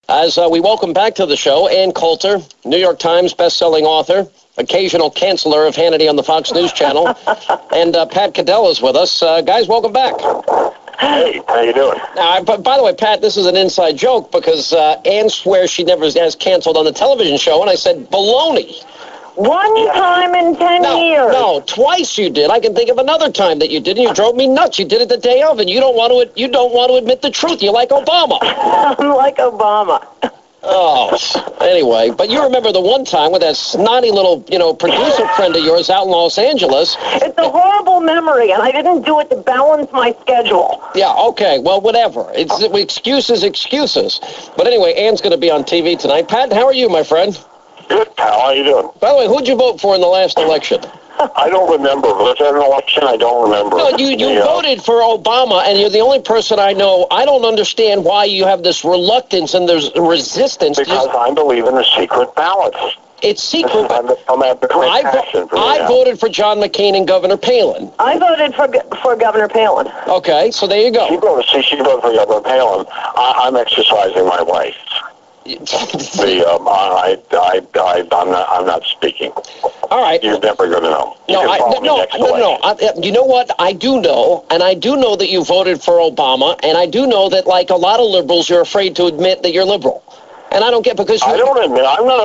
As we welcome back to the show, Ann Coulter, New York Times best-selling author, occasional canceller of Hannity on the Fox News Channel, and Pat Caddell is with us. Guys, welcome back. Hey, how you doing? But by the way, Pat, this is an inside joke because Ann swears she never has canceled on the television show, and I said, baloney. One time in 10 years. No, twice you did. I can think of another time that you did, and you drove me nuts. You did it the day of, and you don't want to admit the truth. You're like Obama. I'm like Obama. Oh, anyway, but you remember the one time with that snotty little, producer friend of yours out in Los Angeles. It's a horrible memory, and I didn't do it to balance my schedule. Yeah, okay, well, whatever. It's excuses. But anyway, Ann's going to be on TV tonight. Pat, how are you, my friend? Good, pal. How you doing? By the way, who'd you vote for in the last election? I don't remember. Was that an election? I don't remember. No, you voted for Obama, and you're the only person I know. I don't understand why you have this reluctance and there's resistance. Because I believe in the secret ballots. It's secret. I voted for John McCain and Governor Palin. I voted for Governor Palin. Okay, so there you go. She voted for Governor Palin. I'm exercising my rights. I'm not speaking. All right. You're never going to know. No. You know what? I do know, and I do know that you voted for Obama, and I do know that, like a lot of liberals, you're afraid to admit that you're liberal. And I don't get because I'm not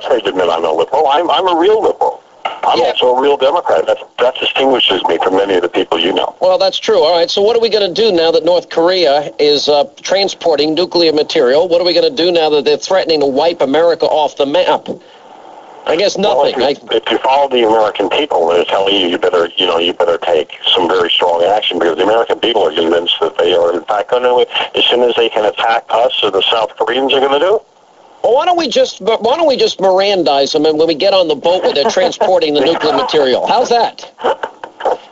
afraid to admit I'm a liberal. I'm a real liberal. I'm also a real Democrat. That distinguishes me from many of the people you know. Well, that's true. All right, so what are we going to do now that North Korea is transporting nuclear material? What are we going to do now that they're threatening to wipe America off the map? I guess nothing. Well, if you follow the American people, they're telling you you better take some very strong action because the American people are convinced that they are in fact going to, as soon as they can attack us or the South Koreans are going to do it. Well, why don't we just Mirandize them, and when we get on the boat where they're transporting the nuclear material? How's that?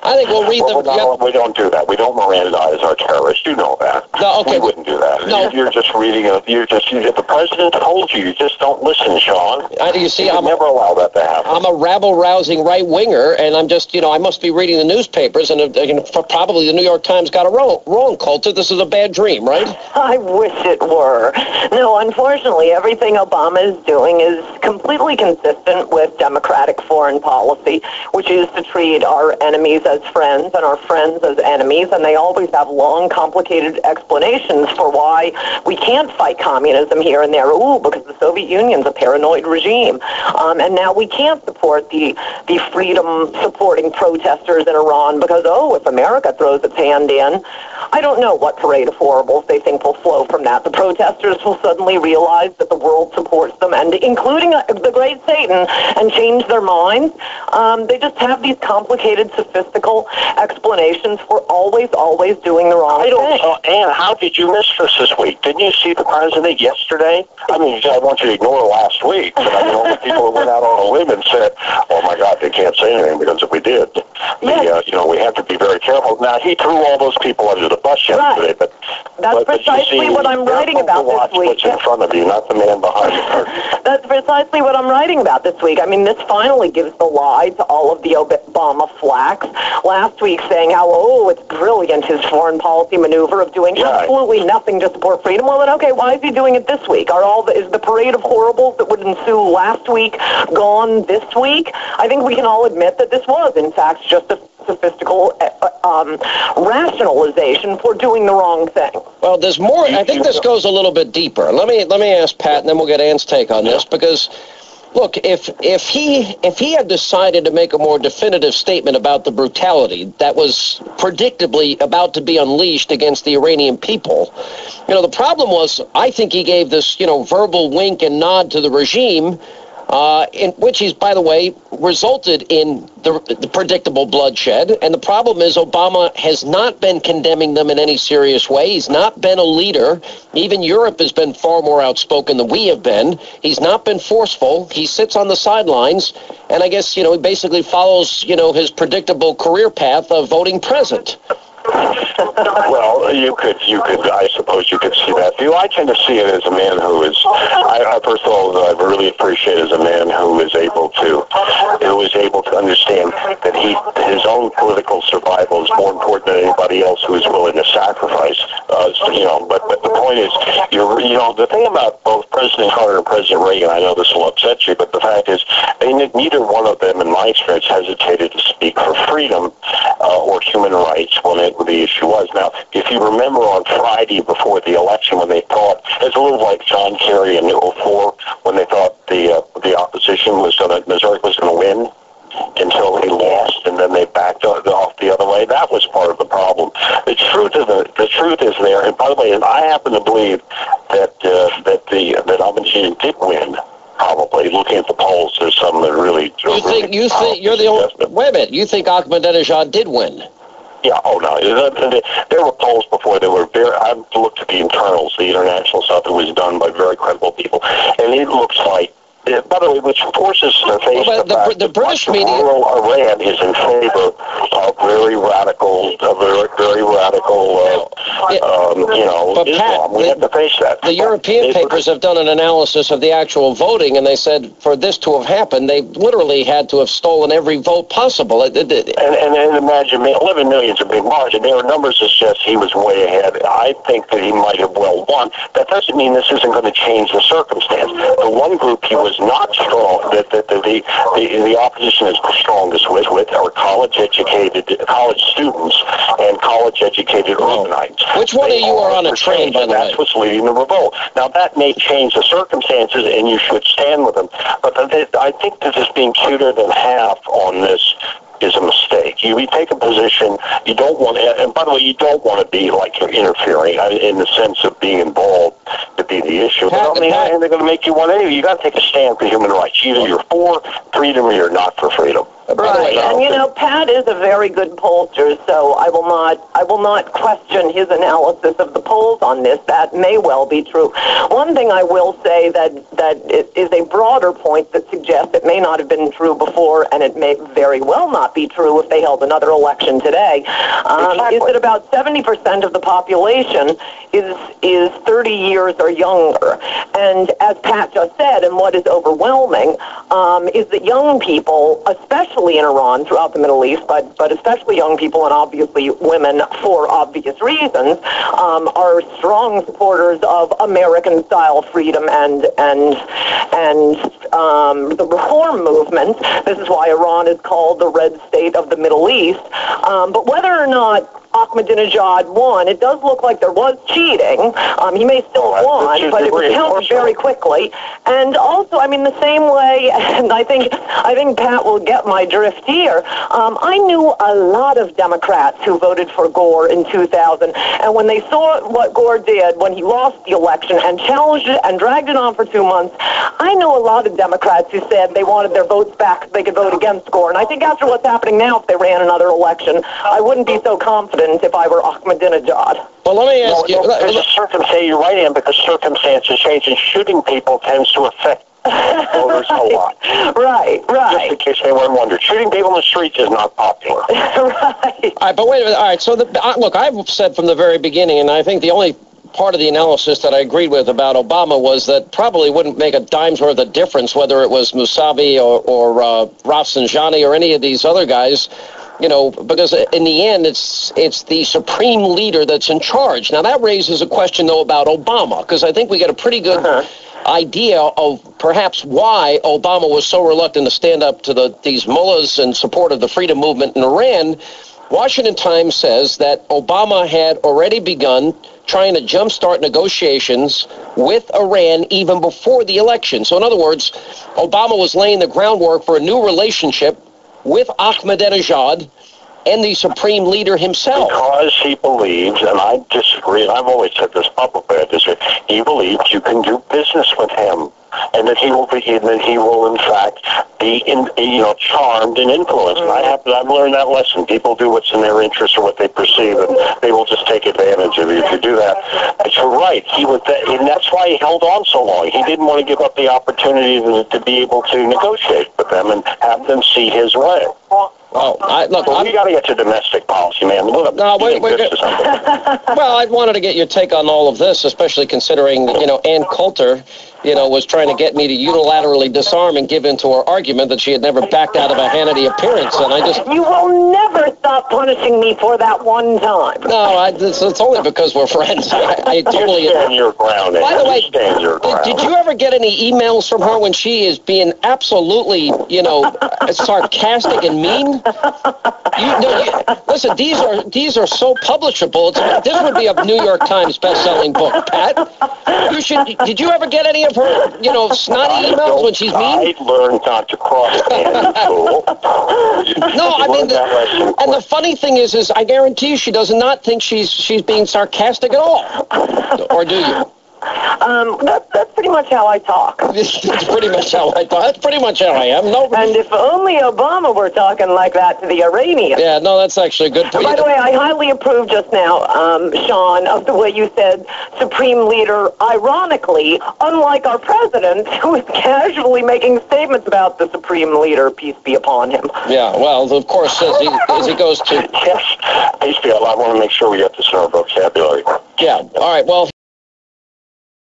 I think we'll read them. We don't do that. We don't Mirandize our terrorists. You know that. No, okay. We wouldn't do that. No. You're just reading. If the president told you, you just don't listen, Sean. You see, I'm never allow that to happen. I'm a rabble-rousing right winger, and I'm just, I must be reading the newspapers, and probably the New York Times got it wrong, Coulter. This is a bad dream, right? I wish it were. No, unfortunately, everything Obama is doing is completely consistent with Democratic foreign policy, which is to treat our enemies as friends and our friends as enemies, and they always have long, complicated explanations for why we can't fight communism here and there. Because the Soviet Union's a paranoid regime. And now we can't support the freedom-supporting protesters in Iran because, if America throws its hand in, I don't know what parade of horribles they think will flow from that. The protesters will suddenly realize that the world supports them, and including the great Satan, and change their minds. They just have these complicated, sophistical explanations for always doing the wrong thing. Ann, how did you miss this week? Didn't you see the president yesterday? I mean, I want you to ignore last week, but I know the people who went out on a limb and said, oh, my God, they can't say anything because if we did, we have to be very careful. Now, he threw all those people under the bus yesterday, but that's precisely what I'm writing about this week. What's in front of you, not the man behind you. That's precisely what I'm writing about this week. I mean, this finally gives the lie to all of the Obama flacks. Last week saying how, it's brilliant, his foreign policy maneuver of doing absolutely nothing to support freedom. Well, then, okay, why is he doing it this week? Is the parade of horribles that would ensue last week gone this week? I think we can all admit that this was, in fact, just a sophistical rationalization for doing the wrong thing. Well, there's more. I think this goes a little bit deeper. Let me ask Pat, and then we'll get Ann's take on this, because look, if he had decided to make a more definitive statement about the brutality that was predictably about to be unleashed against the Iranian people, the problem was, I think he gave this, verbal wink and nod to the regime, in which he's, by the way, resulted in the predictable bloodshed. And the problem is Obama has not been condemning them in any serious way. He's not been a leader. Even Europe has been far more outspoken than we have been. He's not been forceful. He sits on the sidelines, and I guess, he basically follows, his predictable career path of voting present. Well, I suppose you could see that view. I tend to see it as a man who is first of all, I really appreciate as a man who is able to understand that his own political survival is more important than anybody else who is willing to sacrifice. But the point is, the thing about both President Carter and President Reagan, I know this will upset you, but the fact is, neither one of them, in my experience, hesitated to speak for freedom or human rights when the issue was. Now, if you remember on Friday before the election, when they thought, it's a little like John Kerry in 2004, when they thought the opposition Missouri was going to win, until he lost, and then they backed off the other way. That was part of the problem. The truth is there, and by the way, I happen to believe that Ahmadinejad did win. Probably looking at the polls, there's some that really. You think you're the only? Wait a minute. You think Ahmadinejad did win? Yeah. Oh no. There were polls before. They were very. I've looked at the internals, the international stuff that was done by very credible people, and it looks like. By the way, which forces to face the fact the British media, rural Iran is in favor of very radical, Islam. We have to face that. The European papers have done an analysis of the actual voting, and they said for this to have happened, they literally had to have stolen every vote possible. And imagine, 11 million is a big margin. There are numbers that suggest he was way ahead. I think that he might have well won. That doesn't mean this isn't going to change the circumstance. The one group he was not strong, that the opposition is the strongest with are college students and college-educated urbanites. Which one of you are on a train, by the way? That's what's leading the revolt. Now, that may change the circumstances, and you should stand with them. But I think that just being cuter than half on this is a mistake. You take a position, you don't want to, and by the way, you don't want to be like you're interfering in the sense of being involved to be the issue. But they're going to make you one anyway. You got to take a stand for human rights. Either you're for freedom or you're not for freedom. Right, and Pat is a very good pollster, so I will not question his analysis of the polls on this. That may well be true. One thing I will say that it is a broader point that suggests it may not have been true before, and it may very well not be true if they held another election today, is that about 70% of the population is 30 years or younger. And as Pat just said, and what is overwhelming, is that young people, especially in Iran, throughout the Middle East, but especially young people and obviously women for obvious reasons, are strong supporters of American-style freedom and the reform movement. This is why Iran is called the Red State of the Middle East. But whether or not Ahmadinejad won, it does look like there was cheating. He may still have won, but it was counted very quickly. And also, the same way, and I think Pat will get my drift here, I knew a lot of Democrats who voted for Gore in 2000, and when they saw what Gore did when he lost the election and challenged it and dragged it on for 2 months, I know a lot of Democrats who said they wanted their votes back so they could vote against Gore. And I think after what's happening now, if they ran another election, I wouldn't be so confident if I were Ahmadinejad. Well, let me ask you. You're right, Ann, because circumstances change, and shooting people tends to affect voters a lot. Right. Just in case anyone wondered, shooting people in the streets is not popular. Right. All right, but wait a minute. All right, so look, I've said from the very beginning, and I think the only part of the analysis that I agreed with about Obama was that probably wouldn't make a dime's worth of difference whether it was Mousavi or Rafsanjani or any of these other guys. Because in the end, it's the supreme leader that's in charge. Now, that raises a question, though, about Obama, because I think we get a pretty good idea of perhaps why Obama was so reluctant to stand up to these mullahs in support of the freedom movement in Iran. Washington Times says that Obama had already begun trying to jumpstart negotiations with Iran even before the election. So, in other words, Obama was laying the groundwork for a new relationship with Ahmadinejad and the supreme leader himself. Because he believes, and I disagree, and I've always said this publicly, he believes you can do business with him, and that he will in fact be charmed and influenced. And I've learned that lesson. People do what's in their interest or what they perceive, and they will just take advantage of you if you do that. But you're right. And that's why he held on so long. He didn't want to give up the opportunity to be able to negotiate with them and have them see his way. Well, we got to get to domestic policy, man. Well, I wanted to get your take on all of this, especially considering, Ann Coulter was trying to get me to unilaterally disarm and give in to her argument that she had never backed out of a Hannity appearance. And I just... You will never stop punishing me for that one time. No, it's only because we're friends. I totally... Stand your ground. By the way, stand your ground. Did you ever get any emails from her when she is being absolutely, sarcastic and mean? Listen, these are so publishable. This would be a New York Times best-selling book, Pat. Did you ever get any of her, snotty emails when she's mean? I learned not to cross in school. No, I mean, and the funny thing is I guarantee you she does not think she's being sarcastic at all. Or do you? That's pretty much how I talk. That's pretty much how I talk. That's pretty much how I am. No. And if only Obama were talking like that to the Iranians. Yeah, no, that's actually a good point. By the way, I highly approve just now, Sean, of the way you said Supreme Leader, ironically, unlike our president, who is casually making statements about the Supreme Leader, peace be upon him. Yeah, well, of course, as he goes to... Yes, peace be upon him. I want to make sure we get this in our vocabulary. Yeah, all right, well...